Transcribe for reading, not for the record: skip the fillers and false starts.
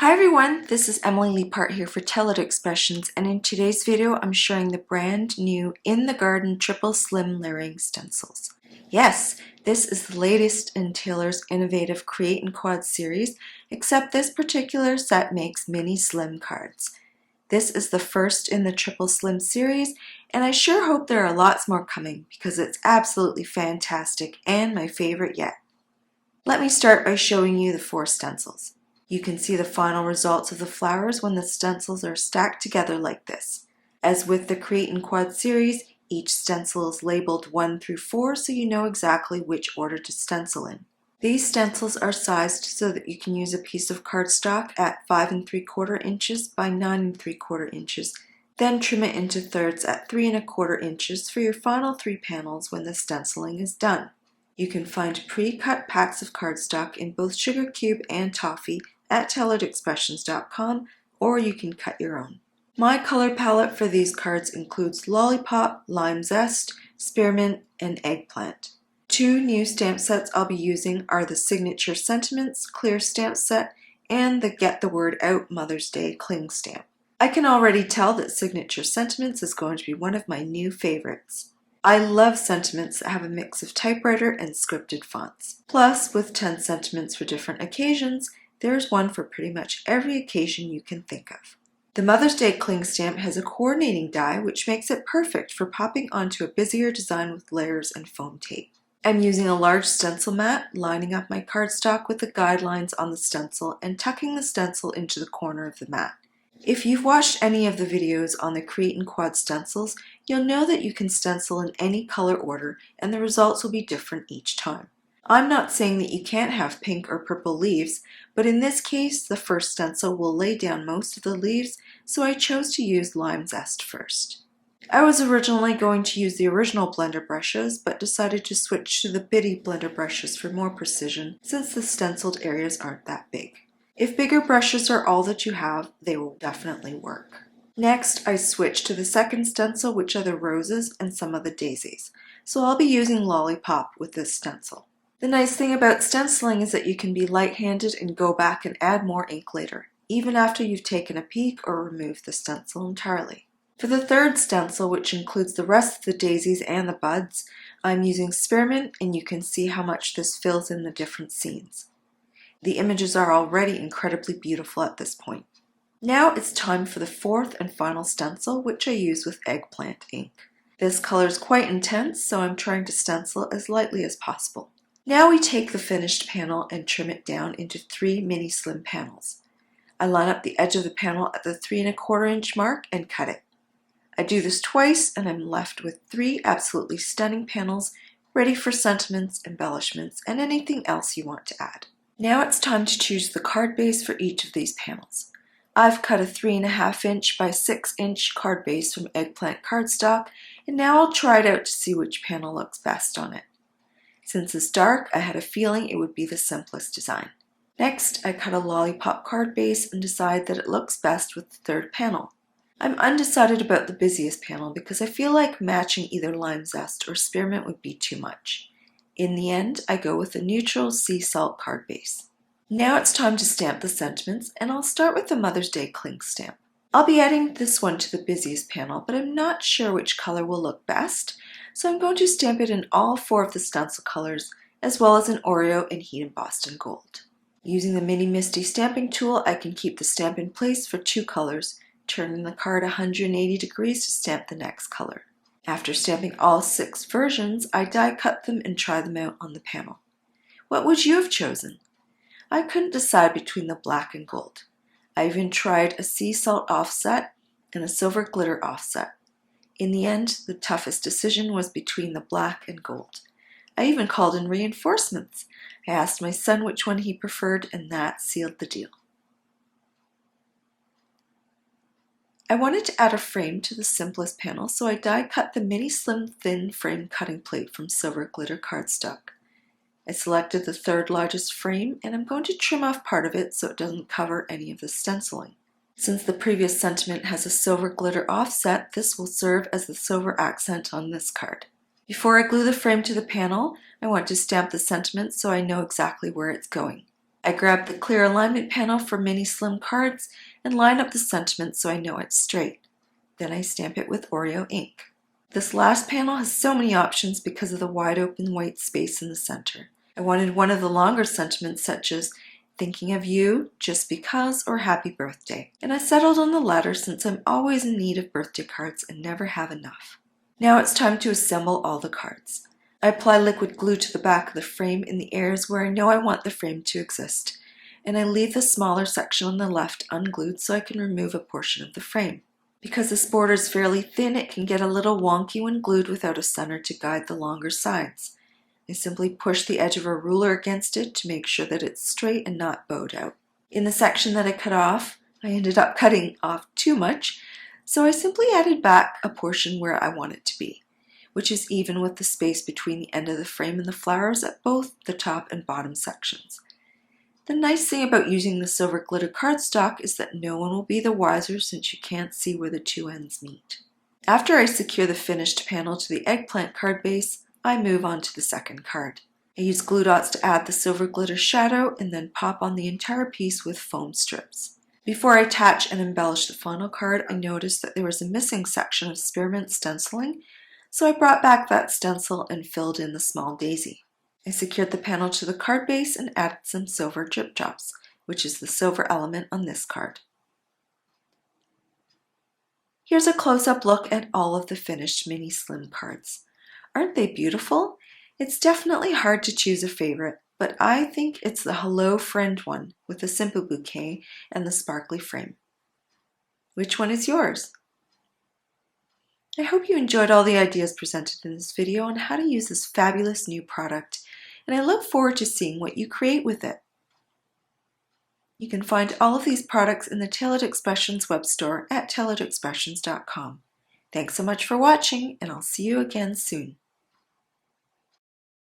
Hi everyone, this is Emily Leiphart here for Untitled Expressions, and in today's video I'm showing the brand new In the Garden Triple Slim Layering Stencils. Yes, this is the latest in Taylor's innovative Create and Quad series, except this particular set makes mini slim cards. This is the first in the Triple Slim series, and I sure hope there are lots more coming because it's absolutely fantastic and my favorite yet. Let me start by showing you the 4 stencils. You can see the final results of the flowers when the stencils are stacked together like this. As with the Create and Quad series, each stencil is labeled 1 through 4 so you know exactly which order to stencil in. These stencils are sized so that you can use a piece of cardstock at 5 3/4 inches by 9 3/4 inches, then trim it into thirds at 3 1/4 inches for your final 3 panels when the stenciling is done. You can find pre-cut packs of cardstock in both sugar cube and toffee at telledexpressions.com, or you can cut your own. My color palette for these cards includes Lollipop, Lime Zest, Spearmint, and Eggplant. 2 new stamp sets I'll be using are the Signature Sentiments Clear Stamp Set and the Get the Word Out Mother's Day Cling Stamp. I can already tell that Signature Sentiments is going to be one of my new favorites. I love sentiments that have a mix of typewriter and scripted fonts. Plus, with 10 sentiments for different occasions, there's one for pretty much every occasion you can think of. The Mother's Day Cling Stamp has a coordinating die which makes it perfect for popping onto a busier design with layers and foam tape. I'm using a large stencil mat, lining up my cardstock with the guidelines on the stencil and tucking the stencil into the corner of the mat. If you've watched any of the videos on the Create and Quad stencils, you'll know that you can stencil in any color order and the results will be different each time. I'm not saying that you can't have pink or purple leaves, but in this case the first stencil will lay down most of the leaves, so I chose to use Lime Zest first. I was originally going to use the original blender brushes, but decided to switch to the bitty blender brushes for more precision since the stenciled areas aren't that big. If bigger brushes are all that you have, they will definitely work. Next, I switched to the second stencil, which are the roses and some of the daisies, so I'll be using Lollipop with this stencil. The nice thing about stenciling is that you can be light-handed and go back and add more ink later, even after you've taken a peek or removed the stencil entirely. For the third stencil, which includes the rest of the daisies and the buds, I'm using Spearmint, and you can see how much this fills in the different scenes. The images are already incredibly beautiful at this point. Now it's time for the fourth and final stencil, which I use with Eggplant ink. This color is quite intense, so I'm trying to stencil as lightly as possible. Now we take the finished panel and trim it down into 3 mini slim panels. I line up the edge of the panel at the 3 1/4 inch mark and cut it. I do this twice and I'm left with 3 absolutely stunning panels ready for sentiments, embellishments, and anything else you want to add. Now it's time to choose the card base for each of these panels. I've cut a 3 1/2 inch by 6 inch card base from Eggplant cardstock, and now I'll try it out to see which panel looks best on it. Since it's dark, I had a feeling it would be the simplest design. Next, I cut a Lollipop card base and decide that it looks best with the third panel. I'm undecided about the busiest panel because I feel like matching either Lime Zest or Spearmint would be too much. In the end, I go with a neutral sea salt card base. Now it's time to stamp the sentiments, and I'll start with the Mother's Day Cling stamp. I'll be adding this one to the busiest panel, but I'm not sure which color will look best, so I'm going to stamp it in all 4 of the stencil colors, as well as in Oreo and Heat Embossed in Gold. Using the Mini Misty stamping tool, I can keep the stamp in place for 2 colors, turning the card 180 degrees to stamp the next color. After stamping all 6 versions, I die cut them and try them out on the panel. What would you have chosen? I couldn't decide between the black and gold. I even tried a sea salt offset and a silver glitter offset. In the end, the toughest decision was between the black and gold. I even called in reinforcements. I asked my son which one he preferred, and that sealed the deal. I wanted to add a frame to the simplest panel, so I die cut the mini slim thin frame cutting plate from silver glitter cardstock. I selected the 3rd largest frame, and I'm going to trim off part of it so it doesn't cover any of the stenciling. Since the previous sentiment has a silver glitter offset, this will serve as the silver accent on this card. Before I glue the frame to the panel, I want to stamp the sentiment so I know exactly where it's going. I grab the clear alignment panel for mini slim cards and line up the sentiment so I know it's straight. Then I stamp it with Oreo ink. This last panel has so many options because of the wide open white space in the center. I wanted one of the longer sentiments such as thinking of you, just because, or happy birthday. And I settled on the latter since I'm always in need of birthday cards and never have enough. Now it's time to assemble all the cards. I apply liquid glue to the back of the frame in the areas where I know I want the frame to exist, and I leave the smaller section on the left unglued so I can remove a portion of the frame. Because this border is fairly thin, it can get a little wonky when glued without a center to guide the longer sides. I simply push the edge of a ruler against it to make sure that it's straight and not bowed out. In the section that I cut off, I ended up cutting off too much, so I simply added back a portion where I want it to be, which is even with the space between the end of the frame and the flowers at both the top and bottom sections. The nice thing about using the silver glitter cardstock is that no one will be the wiser since you can't see where the two ends meet. After I secure the finished panel to the eggplant card base, I move on to the second card. I use glue dots to add the silver glitter shadow and then pop on the entire piece with foam strips. Before I attach and embellish the final card, I noticed that there was a missing section of spearmint stenciling, so I brought back that stencil and filled in the small daisy. I secured the panel to the card base and added some silver drip drops, which is the silver element on this card. Here's a close-up look at all of the finished mini slim cards. Aren't they beautiful? It's definitely hard to choose a favorite, but I think it's the Hello Friend one with the simple bouquet and the sparkly frame. Which one is yours? I hope you enjoyed all the ideas presented in this video on how to use this fabulous new product, and I look forward to seeing what you create with it. You can find all of these products in the Tailored Expressions web store at tailoredexpressions.com. Thanks so much for watching, and I'll see you again soon.